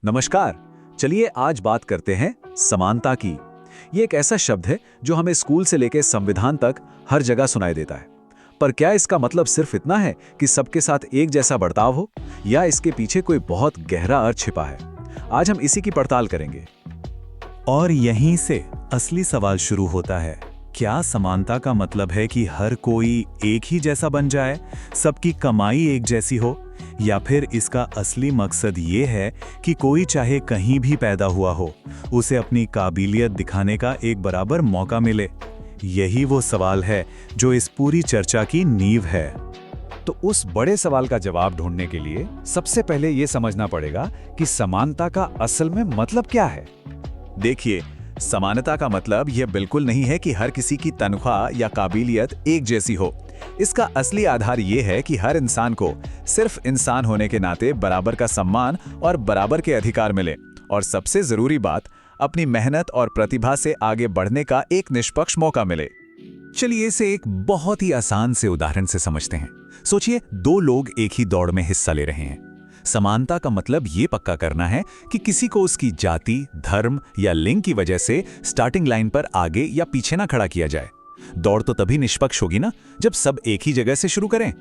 नमस्कार। चलिए आज बात करते हैं समानता की। ये एक ऐसा शब्द है जो हमें स्कूल से लेकर संविधान तक हर जगह सुनाई देता है। पर क्या इसका मतलब सिर्फ इतना है कि सबके साथ एक जैसा बर्ताव हो, या इसके पीछे कोई बहुत गहरा अर्थ छिपा है? आज हम इसी की पड़ताल करेंगे। और यहीं से असली सवाल शुरू होता है। क्या समानता का मतलब है कि हर कोई एक ही जैसा बन जाए, सबकी कमाई एक जैसी हो, या फिर इसका असली मकसद ये है कि कोई चाहे कहीं भी पैदा हुआ हो, उसे अपनी काबिलियत दिखाने का एक बराबर मौका मिले? यही वो सवाल है जो इस पूरी चर्चा की नींव है। तो उस बड़े सवाल का जवाब ढूंढने के लिए सबसे पहले ये समझना पड़ेगा कि समानता का असल में मतलब क्या है। देखिए, समानता का मतलब यह बिल्कुल नहीं है कि हर किसी की तनख्वाह या काबिलियत एक जैसी हो। इसका असली आधार यह है कि हर इंसान को सिर्फ इंसान होने के नाते बराबर का सम्मान और बराबर के अधिकार मिले, और सबसे जरूरी बात, अपनी मेहनत और प्रतिभा से आगे बढ़ने का एक निष्पक्ष मौका मिले। चलिए इसे एक बहुत ही आसान से उदाहरण से समझते हैं। सोचिए, दो लोग एक ही दौड़ में हिस्सा ले रहे हैं। समानता का मतलब ये पक्का करना है कि किसी को उसकी जाति, धर्म या लिंग की वजह से स्टार्टिंग लाइन पर आगे या पीछे ना खड़ा किया जाए। दौड़ तो तभी निष्पक्ष होगी ना, जब सब एक ही जगह से शुरू करें।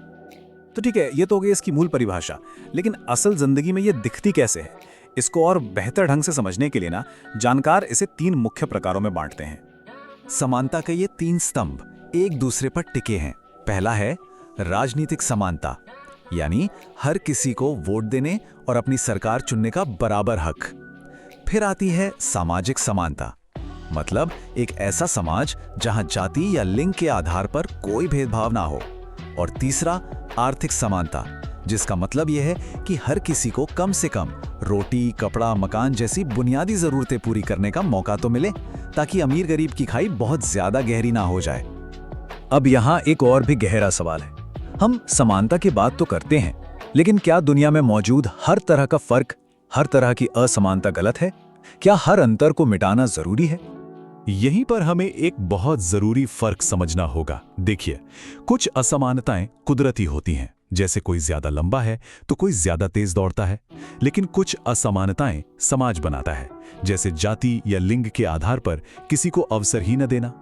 तो ठीक है, ये तो हो गई इसकी मूल परिभाषा, लेकिन असल जिंदगी में ये दिखती कैसे है? इसको और बेहतर ढंग से समझने के लिए जानकार इसे 3 मुख्य प्रकारों में बांटते हैं। समानता के ये 3 स्तंभ एक दूसरे पर टिके हैं। पहला है राजनीतिक समानता, यानी हर किसी को वोट देने और अपनी सरकार चुनने का बराबर हक। फिर आती है सामाजिक समानता, मतलब एक ऐसा समाज जहां जाति या लिंग के आधार पर कोई भेदभाव ना हो। और तीसरा आर्थिक समानता, जिसका मतलब यह है कि हर किसी को कम से कम रोटी, कपड़ा, मकान जैसी बुनियादी जरूरतें पूरी करने का मौका तो मिले, ताकि अमीर गरीब की खाई बहुत ज्यादा गहरी ना हो जाए। अब यहाँ एक और भी गहरा सवाल है। हम समानता की बात तो करते हैं, लेकिन क्या दुनिया में मौजूद हर तरह का फर्क, हर तरह की असमानता गलत है? क्या हर अंतर को मिटाना जरूरी है? यहीं पर हमें एक बहुत जरूरी फर्क समझना होगा। देखिए, कुछ असमानताएं कुदरती होती हैं, जैसे कोई ज्यादा लंबा है तो कोई ज्यादा तेज दौड़ता है। लेकिन कुछ असमानताएं समाज बनाता है, जैसे जाति या लिंग के आधार पर किसी को अवसर ही न देना।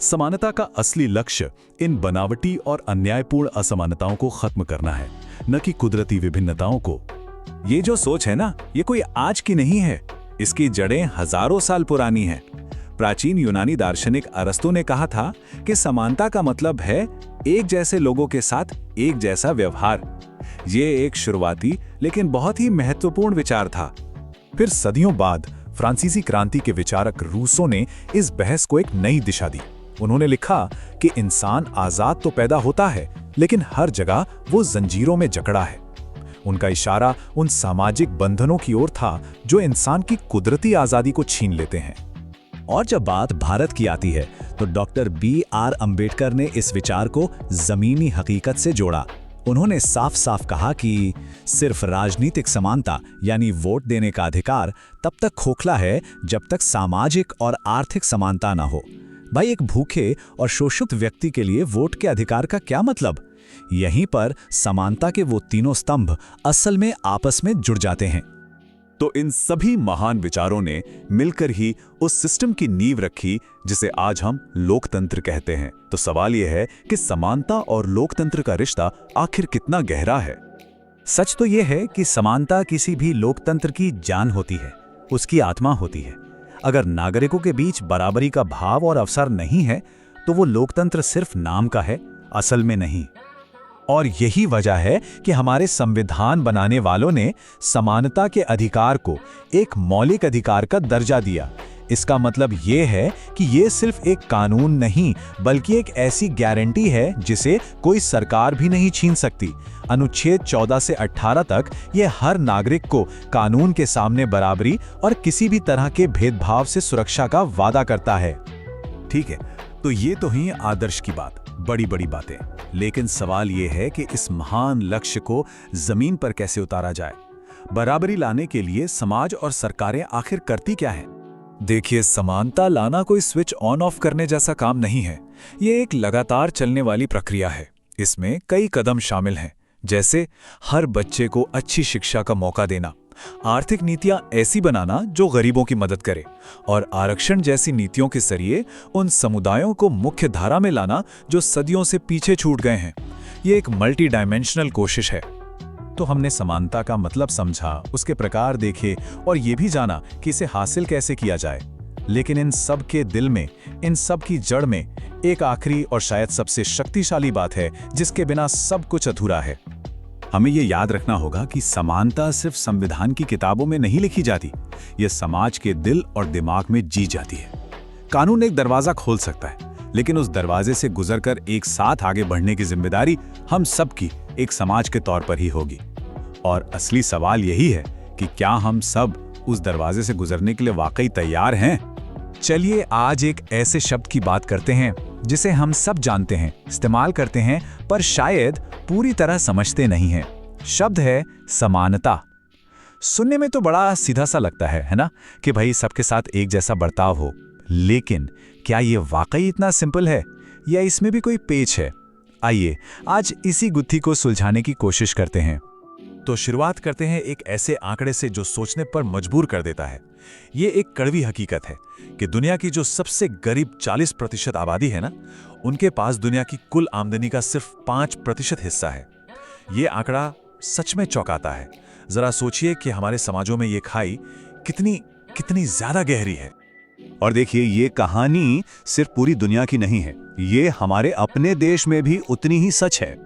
समानता का असली लक्ष्य इन बनावटी और अन्यायपूर्ण असमानताओं को खत्म करना है, न कि कुदरती विभिन्नताओं को। ये जो सोच है ना, ये कोई आज की नहीं है। इसकी जड़ें हजारों साल पुरानी हैं। प्राचीन यूनानी दार्शनिक अरस्तु ने कहा था कि समानता का मतलब है एक जैसे लोगों के साथ एक जैसा व्यवहार। ये एक शुरुआती लेकिन बहुत ही महत्वपूर्ण विचार था। फिर सदियों बाद फ्रांसीसी क्रांति के विचारक रूसो ने इस बहस को एक नई दिशा दी। उन्होंने लिखा कि इंसान आजाद तो पैदा होता है, लेकिन हर जगह वो जंजीरों में जकड़ा है। उनका इशारा उन सामाजिक बंधनों की ओर था जो इंसान की कुदरती आजादी को छीन लेते हैं। और जब बात भारत की आती है, तो डॉक्टर B.R. अम्बेडकर ने इस विचार को जमीनी हकीकत से जोड़ा। उन्होंने साफ साफ कहा कि सिर्फ राजनीतिक समानता यानी वोट देने का अधिकार तब तक खोखला है जब तक सामाजिक और आर्थिक समानता ना हो। भाई, एक भूखे और शोषित व्यक्ति के लिए वोट के अधिकार का क्या मतलब? यहीं पर समानता के वो तीनों स्तंभ असल में आपस में जुड़ जाते हैं। तो इन सभी महान विचारों ने मिलकर ही उस सिस्टम की नींव रखी जिसे आज हम लोकतंत्र कहते हैं। तो सवाल यह है कि समानता और लोकतंत्र का रिश्ता आखिर कितना गहरा है? सच तो यह है कि समानता किसी भी लोकतंत्र की जान होती है, उसकी आत्मा होती है। अगर नागरिकों के बीच बराबरी का भाव और अवसर नहीं है, तो वो लोकतंत्र सिर्फ नाम का है, असल में नहीं। और यही वजह है कि हमारे संविधान बनाने वालों ने समानता के अधिकार को एक मौलिक अधिकार का दर्जा दिया। इसका मतलब ये है कि ये सिर्फ एक कानून नहीं, बल्कि एक ऐसी गारंटी है जिसे कोई सरकार भी नहीं छीन सकती। अनुच्छेद 14 से 18 तक ये हर नागरिक को कानून के सामने बराबरी और किसी भी तरह के भेदभाव से सुरक्षा का वादा करता है। ठीक है, तो ये तो ही आदर्श की बात, बड़ी बड़ी बातें। लेकिन सवाल ये है कि इस महान लक्ष्य को जमीन पर कैसे उतारा जाए? बराबरी लाने के लिए समाज और सरकारें आखिर करती क्या है? देखिए, समानता लाना कोई स्विच ऑन ऑफ करने जैसा काम नहीं है। ये एक लगातार चलने वाली प्रक्रिया है। इसमें कई कदम शामिल हैं, जैसे हर बच्चे को अच्छी शिक्षा का मौका देना, आर्थिक नीतियां ऐसी बनाना जो गरीबों की मदद करे, और आरक्षण जैसी नीतियों के जरिए उन समुदायों को मुख्य धारा में लाना जो सदियों से पीछे छूट गए हैं। ये एक मल्टी डायमेंशनल कोशिश है। तो हमने समानता का मतलब समझा, उसके प्रकार देखे और ये भी जाना कि इसे हासिल कैसे किया जाए। लेकिन इन सब के दिल में, इन सब की जड़ में एक आखिरी और शायद सबसे शक्तिशाली बात है जिसके बिना सब कुछ अधूरा है। हमें ये याद रखना होगा कि समानता सिर्फ संविधान की किताबों में नहीं लिखी जाती, ये समाज के दिल और दिमाग में जी जाती है। कानून एक दरवाजा खोल सकता है, लेकिन उस दरवाजे से गुजरकर एक साथ आगे बढ़ने की जिम्मेदारी हम सब की एक समाज के तौर पर ही होगी। और असली सवाल यही है कि क्या हम सब उस दरवाजे से गुजरने के लिए वाकई तैयार हैं? चलिए आज एक ऐसे शब्द की बात करते हैं जिसे हम सब जानते हैं, इस्तेमाल करते हैं, पर शायद पूरी तरह समझते नहीं हैं। शब्द है समानता। सुनने में तो बड़ा सीधा सा लगता है ना, कि भाई सबके साथ एक जैसा बर्ताव हो। लेकिन क्या ये वाकई इतना सिंपल है या इसमें भी कोई पेच है? आइए आज इसी गुत्थी को सुलझाने की कोशिश करते हैं। तो शुरुआत करते हैं एक ऐसे आंकड़े से जो सोचने पर मजबूर कर देता है। ये एक कड़वी हकीकत है कि दुनिया की जो सबसे गरीब 40% आबादी है ना, उनके पास दुनिया की कुल आमदनी का सिर्फ 5% हिस्सा है। ये आंकड़ा सच में चौंकाता है। जरा सोचिए कि हमारे समाजों में ये खाई कितनी ज्यादा गहरी है। और देखिए, ये कहानी सिर्फ पूरी दुनिया की नहीं है, ये हमारे अपने देश में भी उतनी ही सच है।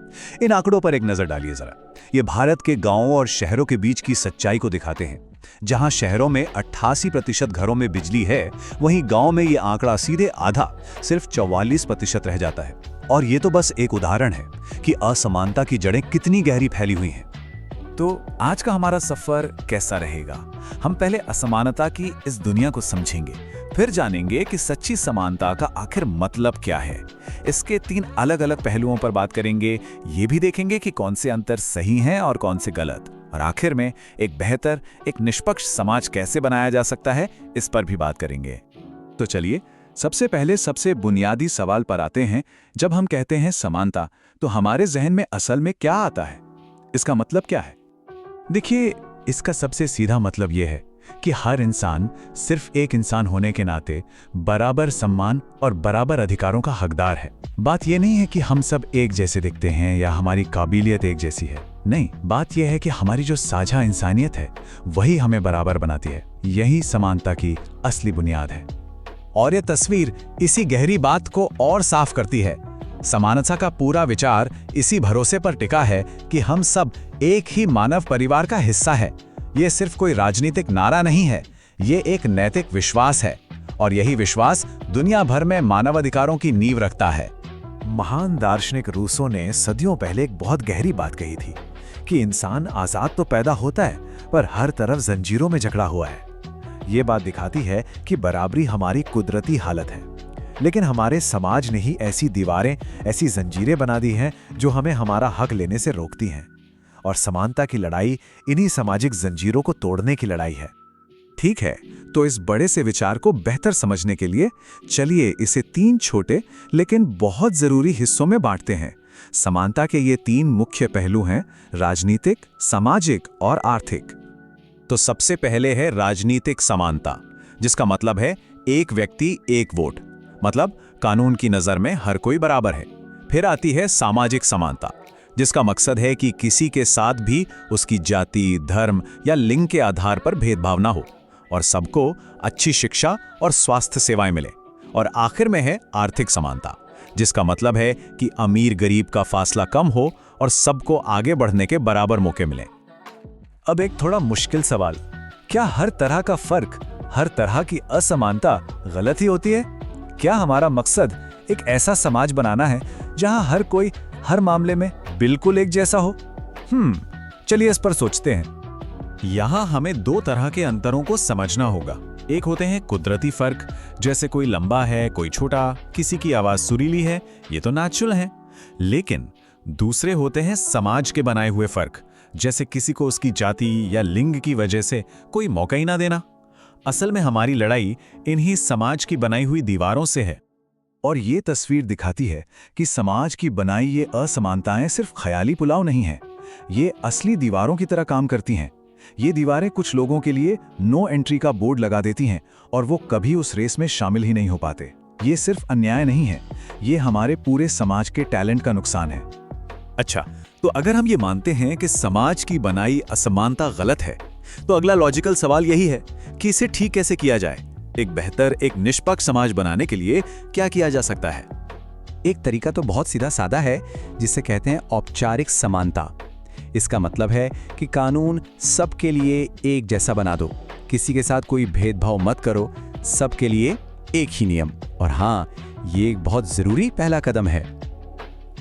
इन आंकड़ों पर एक नजर डालिए जरा। ये भारत के गांवों और शहरों के बीच की सच्चाई को दिखाते हैं। जहां शहरों में 88% घरों में बिजली है, वहीं गांव में ये आंकड़ा सीधे आधा, सिर्फ 44% रह जाता है। और ये तो बस एक उदाहरण है कि असमानता की जड़ें कितनी गहरी फैली हुई हैं। तो आज का हमारा सफर कैसा रहेगा? हम पहले असमानता की इस दुनिया को समझेंगे, फिर जानेंगे कि सच्ची समानता का आखिर मतलब क्या है। इसके 3 अलग अलग पहलुओं पर बात करेंगे। ये भी देखेंगे कि कौन से अंतर सही हैं और कौन से गलत। और आखिर में एक बेहतर, एक निष्पक्ष समाज कैसे बनाया जा सकता है, इस पर भी बात करेंगे। तो चलिए सबसे पहले सबसे बुनियादी सवाल पर आते हैं। जब हम कहते हैं समानता, तो हमारे जहन में असल में क्या आता है? इसका मतलब क्या है? देखिए, इसका सबसे सीधा मतलब यह है कि हर इंसान सिर्फ एक इंसान होने के नाते बराबर सम्मान और बराबर अधिकारों का हकदार है। बात यह नहीं है कि हम सब एक जैसे दिखते हैं या हमारी काबिलियत एक जैसी है। नहीं, बात यह है कि हमारी जो साझा इंसानियत है वही हमें बराबर बनाती है। यही समानता की असली बुनियाद है। और यह तस्वीर इसी गहरी बात को और साफ करती है। समानता का पूरा विचार इसी भरोसे पर टिका है कि हम सब एक ही मानव परिवार का हिस्सा है। ये सिर्फ कोई राजनीतिक नारा नहीं है, ये एक नैतिक विश्वास है। और यही विश्वास दुनिया भर में मानवाधिकारों की नींव रखता है। महान दार्शनिक रूसो ने सदियों पहले एक बहुत गहरी बात कही थी कि इंसान आजाद तो पैदा होता है, पर हर तरफ जंजीरों में जकड़ा हुआ है। ये बात दिखाती है कि बराबरी हमारी कुदरती हालत है, लेकिन हमारे समाज ने ही ऐसी दीवारें, ऐसी जंजीरें बना दी हैं जो हमें हमारा हक लेने से रोकती हैं। और समानता की लड़ाई इन्हीं सामाजिक जंजीरों को तोड़ने की लड़ाई है। ठीक है, तो इस बड़े से विचार को बेहतर समझने के लिए चलिए इसे 3 छोटे लेकिन बहुत जरूरी हिस्सों में बांटते हैं। समानता के ये 3 मुख्य पहलू हैं: राजनीतिक, सामाजिक और आर्थिक। तो सबसे पहले है राजनीतिक समानता, जिसका मतलब है एक व्यक्ति एक वोट, मतलब कानून की नजर में हर कोई बराबर है। फिर आती है सामाजिक समानता, जिसका मकसद है कि किसी के साथ भी उसकी जाति, धर्म या लिंग के आधार पर भेदभाव ना हो और सबको अच्छी शिक्षा और स्वास्थ्य सेवाएं मिले। और आखिर में है आर्थिक समानता, जिसका मतलब है कि अमीर गरीब का फासला कम हो और सबको आगे बढ़ने के बराबर मौके मिले। अब एक थोड़ा मुश्किल सवाल, क्या हर तरह का फर्क, हर तरह की असमानता गलत ही होती है? क्या हमारा मकसद एक ऐसा समाज बनाना है जहां हर कोई हर मामले में बिल्कुल एक जैसा हो? चलिए इस पर सोचते हैं। यहां हमें 2 तरह के अंतरों को समझना होगा। एक होते हैं कुदरती फर्क, जैसे कोई लंबा है, कोई छोटा, किसी की आवाज सुरीली है, ये तो नेचुरल है। लेकिन दूसरे होते हैं समाज के बनाए हुए फर्क, जैसे किसी को उसकी जाति या लिंग की वजह से कोई मौका ही ना देना। असल में हमारी लड़ाई इन्हीं समाज की बनाई हुई दीवारों से है। और ये तस्वीर दिखाती है कि समाज की बनाई ये असमानताएं सिर्फ ख्याली पुलाव नहीं है, ये असली दीवारों की तरह काम करती हैं। ये दीवारें कुछ लोगों के लिए नो एंट्री का बोर्ड लगा देती हैं और वो कभी उस रेस में शामिल ही नहीं हो पाते। ये सिर्फ अन्याय नहीं है, ये हमारे पूरे समाज के टैलेंट का नुकसान है। अच्छा, तो अगर हम ये मानते हैं कि समाज की बनाई असमानता गलत है, तो अगला लॉजिकल सवाल यही है कि इसे ठीक कैसे किया जाए। एक बेहतर, एक निष्पक्ष समाज बनाने के लिए क्या किया जा सकता है? एक तरीका तो बहुत सीधा साधा है, जिसे कहते हैं औपचारिक समानता। इसका मतलब है कि कानून सबके लिए एक जैसा बना दो, किसी के साथ कोई भेदभाव मत करो, सबके लिए एक ही नियम। और हाँ, ये एक बहुत जरूरी पहला कदम है।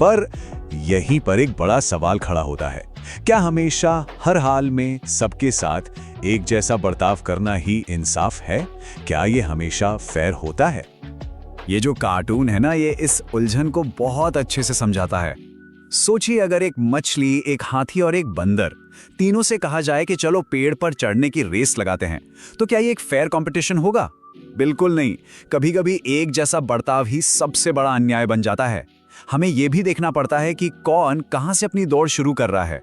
पर यहीं पर एक बड़ा सवाल खड़ा होता है, क्या हमेशा हर हाल में सबके साथ एक जैसा बर्ताव करना ही इंसाफ है? क्या ये हमेशा फेयर होता है? ये जो कार्टून है ना, ये इस उलझन को बहुत अच्छे से समझाता है। सोचिए, अगर एक मछली, एक हाथी और एक बंदर, तीनों से कहा जाए कि चलो पेड़ पर चढ़ने की रेस लगाते हैं, तो क्या ये एक फेयर कंपटीशन होगा? बिल्कुल नहीं। कभी-कभी एक जैसा बर्ताव ही सबसे बड़ा अन्याय बन जाता है। हमें यह भी देखना पड़ता है कि कौन कहां से अपनी दौड़ शुरू कर रहा है।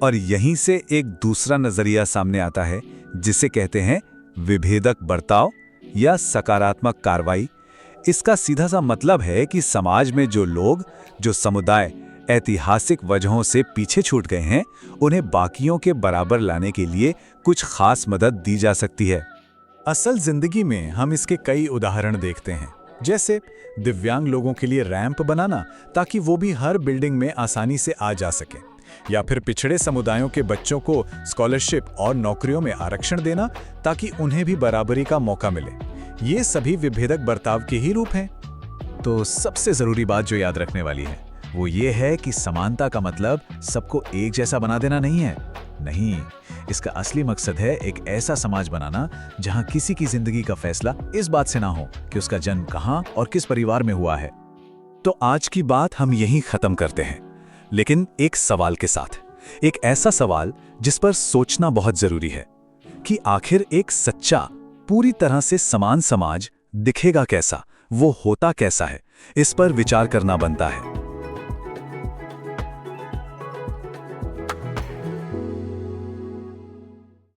और यहीं से एक दूसरा नजरिया सामने आता है, जिसे कहते हैं विभेदक बर्ताव या सकारात्मक कार्रवाई। इसका सीधा सा मतलब है कि समाज में जो लोग, जो समुदाय ऐतिहासिक वजहों से पीछे छूट गए हैं, उन्हें बाकियों के बराबर लाने के लिए कुछ खास मदद दी जा सकती है। असल जिंदगी में हम इसके कई उदाहरण देखते हैं, जैसे दिव्यांग लोगों के लिए रैंप बनाना ताकि वो भी हर बिल्डिंग में आसानी से आ जा सकें, या फिर पिछड़े समुदायों के बच्चों को स्कॉलरशिप और नौकरियों में आरक्षण देना ताकि उन्हें भी बराबरी का मौका मिले। ये सभी विभेदक बर्ताव के ही रूप हैं। तो सबसे जरूरी बात जो याद रखने वाली है वो ये है कि समानता का मतलब सबको एक जैसा बना देना नहीं है। नहीं, इसका असली मकसद है एक ऐसा समाज बनाना जहां किसी की जिंदगी का फैसला इस बात से ना हो कि उसका जन्म कहां और किस परिवार में हुआ है। तो आज की बात हम यहीं खत्म करते हैं, लेकिन एक सवाल के साथ। एक ऐसा सवाल जिस पर सोचना बहुत जरूरी है कि आखिर एक सच्चा, पूरी तरह से समान समाज दिखेगा कैसा, वो होता कैसा है। इस पर विचार करना बनता है।